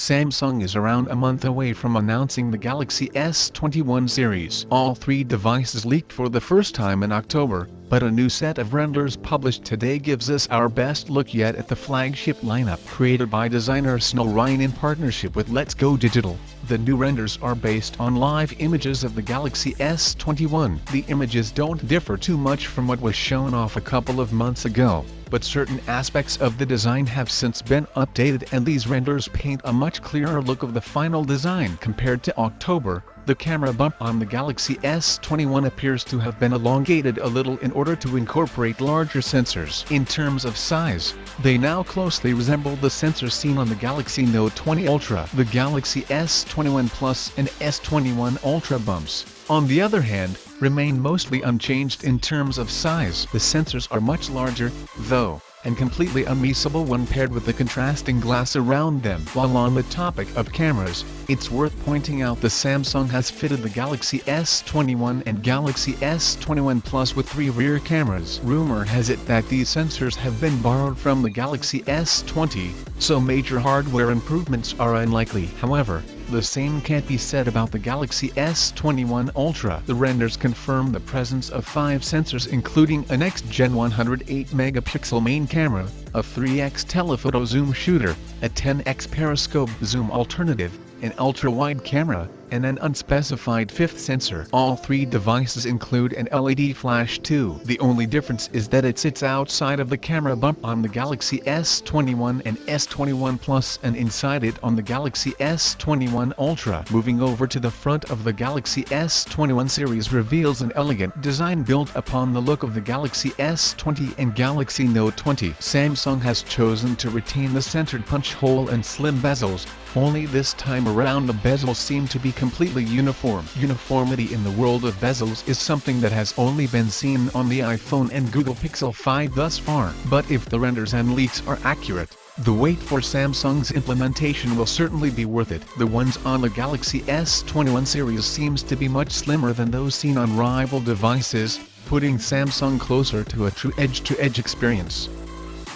Samsung is around a month away from announcing the Galaxy S21 series. All three devices leaked for the first time in October, but a new set of renders published today gives us our best look yet at the flagship lineup created by designer Snow Ryan in partnership with Let's Go Digital. The new renders are based on live images of the Galaxy S21. The images don't differ too much from what was shown off a couple of months ago, but certain aspects of the design have since been updated, and these renders paint a much clearer look of the final design compared to October. The camera bump on the Galaxy S21 appears to have been elongated a little in order to incorporate larger sensors. In terms of size, they now closely resemble the sensors seen on the Galaxy Note 20 Ultra. The Galaxy S21 Plus and S21 Ultra bumps, on the other hand, remain mostly unchanged in terms of size. The sensors are much larger, though, and completely unmissable when paired with the contrasting glass around them. While on the topic of cameras, it's worth pointing out that Samsung has fitted the Galaxy S21 and Galaxy S21 Plus with 3 rear cameras. Rumor has it that these sensors have been borrowed from the Galaxy S20, so major hardware improvements are unlikely. However, the same can't be said about the Galaxy S21 Ultra. The renders confirm the presence of 5 sensors, including a next-gen 108-megapixel main camera, a 3x telephoto zoom shooter, a 10x periscope zoom alternative, an ultra-wide camera, and an unspecified 5th sensor. All 3 devices include an LED flash too. The only difference is that it sits outside of the camera bump on the Galaxy S21 and S21 Plus and inside it on the Galaxy S21 Ultra. Moving over to the front of the Galaxy S21 series reveals an elegant design built upon the look of the Galaxy S20 and Galaxy Note 20. Samsung has chosen to retain the centered punch hole and slim bezels, only this time around the bezels seem to be completely uniform. Uniformity in the world of bezels is something that has only been seen on the iPhone and Google Pixel 5 thus far. But if the renders and leaks are accurate, the wait for Samsung's implementation will certainly be worth it. The ones on the Galaxy S21 series seems to be much slimmer than those seen on rival devices, putting Samsung closer to a true edge-to-edge experience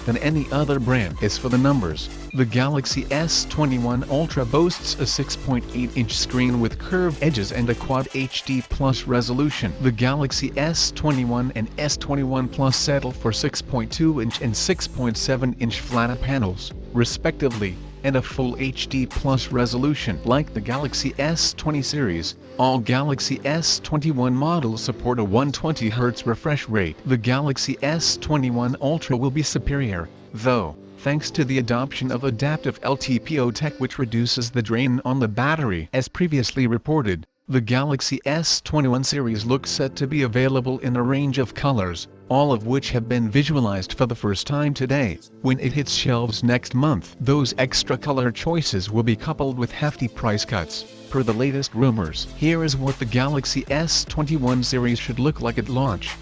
than any other brand. As for the numbers, the Galaxy S21 Ultra boasts a 6.8-inch screen with curved edges and a Quad HD Plus resolution. The Galaxy S21 and S21 Plus settle for 6.2-inch and 6.7-inch flat panels, respectively, and a full HD Plus resolution. Like the Galaxy S20 series, all Galaxy S21 models support a 120Hz refresh rate. The Galaxy S21 Ultra will be superior, though, thanks to the adoption of adaptive LTPO tech which reduces the drain on the battery. As previously reported, the Galaxy S21 series looks set to be available in a range of colors, all of which have been visualized for the first time today. When it hits shelves next month, those extra color choices will be coupled with hefty price cuts. Per the latest rumors, here is what the Galaxy S21 series should look like at launch.